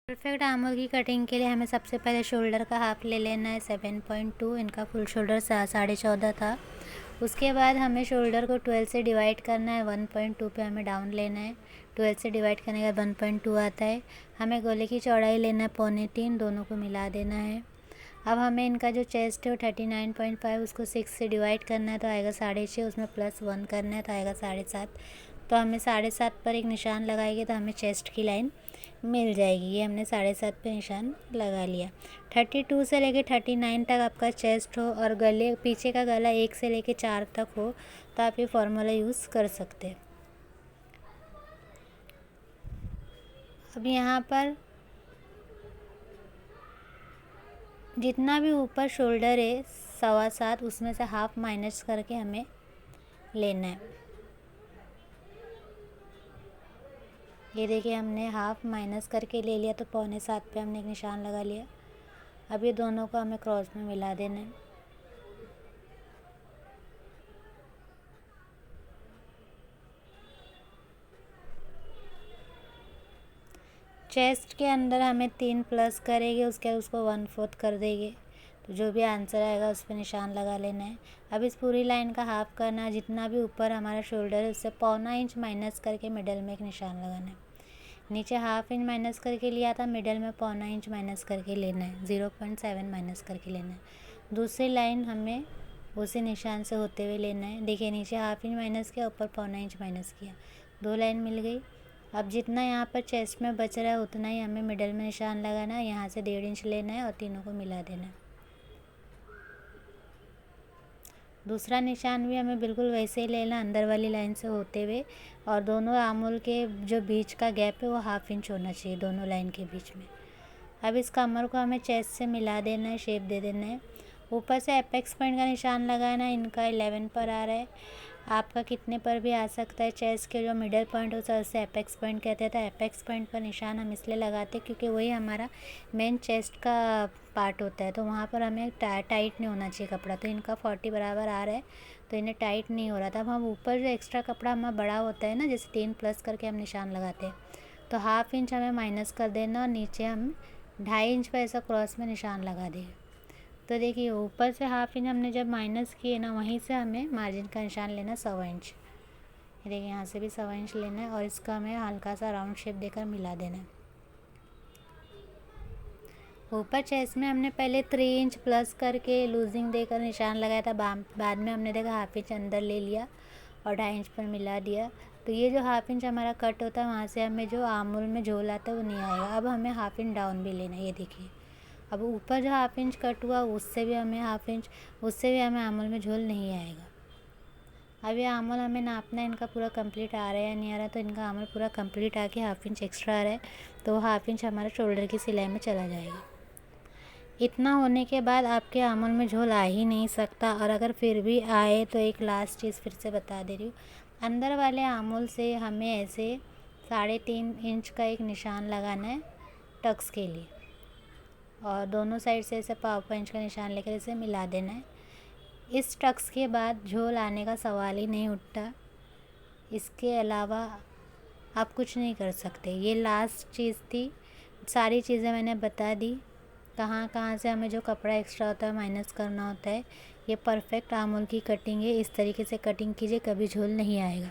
Perfect आर्मोल की cutting के लिए हमें सबसे पहले शोल्डर का हाफ ले लेना है 7.2। इनका फुल शोल्डर 14.5 था। उसके बाद हमें शोल्डर को 12 से डिवाइड करना है। 1.2 पे हमें डाउन लेना है। 12 से डिवाइड करने के बाद 1.2 आता है। हमें गले की चौड़ाई लेना है 2.25, दोनों को मिला देना है। अब हमें इनका जो चेस्ट है वो 39.5, उसको 6 से डिवाइड करना है तो आएगा 6.5, उसमें +1 करना है तो आएगा 7.5। तो हमें 7.5 पर एक निशान लगाएंगे तो हमें चेस्ट की लाइन मिल जाएगी। ये हमने 7.5 पे निशान लगा लिया। 32 से लेके 39 तक आपका चेस्ट हो और गले पीछे का गला 1 से लेके 4 तक हो तो आप ये फॉर्मूला यूज़ कर सकते हैं। अब यहाँ पर जितना भी ऊपर शोल्डर है 7.25, उसमें से हाफ माइनस करके हमें लेना है। ये देखिए हमने हाफ माइनस करके ले लिया तो 6.25 पे हमने एक निशान लगा लिया। अब ये दोनों को हमें क्रॉस में मिला देना है। चेस्ट के अंदर हमें 3 प्लस करेंगे, उसके बाद उसको 1/4 कर देंगे तो जो भी आंसर आएगा उस पर निशान लगा लेना है। अब इस पूरी लाइन का हाफ करना है। जितना भी ऊपर हमारा शोल्डर है उससे 0.25 इंच माइनस करके मिडल में एक निशान लगाना है। नीचे 1/2 इंच माइनस करके लिया था, मिडल में 0.25 इंच माइनस करके लेना है। 0.7 माइनस करके लेना है। दूसरी लाइन हमें उसी निशान से होते हुए लेना है। देखिए नीचे 1/2 इंच माइनस किया, ऊपर 0.25 इंच माइनस किया, 2 लाइन मिल गई। अब जितना यहाँ पर चेस्ट में बच रहा है उतना ही हमें मिडल में निशान लगाना है। यहाँ से 1.5 इंच लेना है और तीनों को मिला देना है। दूसरा निशान भी हमें बिल्कुल वैसे ही लेना, अंदर वाली लाइन से होते हुए, और दोनों आर्महोल के जो बीच का गैप है वो 1/2 इंच होना चाहिए दोनों लाइन के बीच में। अब इस कमर को हमें चेस्ट से मिला देना है, शेप दे देना है। ऊपर से एपेक्स पॉइंट का निशान लगाना है। इनका 11 पर आ रहा है, आपका कितने पर भी आ सकता है। चेस्ट के जो मिडल पॉइंट होता है उसे एपेक्स पॉइंट कहते हैं। तो एपेक्स पॉइंट पर निशान हम इसलिए लगाते हैं क्योंकि वही हमारा मेन चेस्ट का पार्ट होता है, तो वहाँ पर हमें टाइट नहीं होना चाहिए कपड़ा। तो इनका 40 बराबर आ रहा है तो इन्हें टाइट नहीं हो रहा था। अब हम ऊपर जो एक्स्ट्रा कपड़ा हमारा बड़ा होता है ना, जैसे 3 प्लस करके हम निशान लगाते हैं, तो 1/2 इंच हमें माइनस कर देना और नीचे हम 2.5 इंच पर ऐसा क्रॉस में निशान लगा दें। तो देखिए ऊपर से 1/2 इंच हमने जब माइनस किए ना, वहीं से हमें मार्जिन का निशान लेना 1.25 इंच। देखिए यहाँ से भी 1.25 इंच लेना है और इसका हमें हल्का सा राउंड शेप देकर मिला देना है। ऊपर चेस्ट में हमने पहले 3 इंच प्लस करके लूजिंग देकर निशान लगाया था। बाद में हमने देखा 1/2 इंच अंदर ले लिया और 2.5 इंच पर मिला दिया। तो ये जो 1/2 इंच हमारा कट होता है वहाँ से हमें जो आर्महोल में झोल आता है वो नहीं आएगा। अब हमें 1/2 इंच डाउन भी लेना है। ये देखिए अब ऊपर जो 1/2 इंच कट हुआ उससे भी हमें 1/2 इंच, उससे भी हमें आर्महोल में झोल नहीं आएगा। अब ये आर्महोल हमें नापना है इनका पूरा कंप्लीट आ रहा है या नहीं आ रहा। तो इनका आर्महोल पूरा कंप्लीट आके 1/2 इंच एक्स्ट्रा आ रहा है तो 1/2 इंच हमारा शोल्डर की सिलाई में चला जाएगा। इतना होने के बाद आपके आर्महोल में झोल आ ही नहीं सकता, और अगर फिर भी आए तो एक लास्ट चीज़ फिर से बता दे रही हूँ। अंदर वाले आर्महोल से हमें ऐसे 3.5 इंच का एक निशान लगाना है टक्स के लिए, और दोनों साइड से ऐसे 1.5 इंच का निशान लेकर इसे मिला देना है। इस टक्स के बाद झोल आने का सवाल ही नहीं उठता। इसके अलावा आप कुछ नहीं कर सकते। ये लास्ट चीज़ थी। सारी चीज़ें मैंने बता दी, कहाँ कहाँ से हमें जो कपड़ा एक्स्ट्रा होता है माइनस करना होता है। ये परफेक्ट आर्महोल की कटिंग है। इस तरीके से कटिंग कीजिए, कभी झोल नहीं आएगा।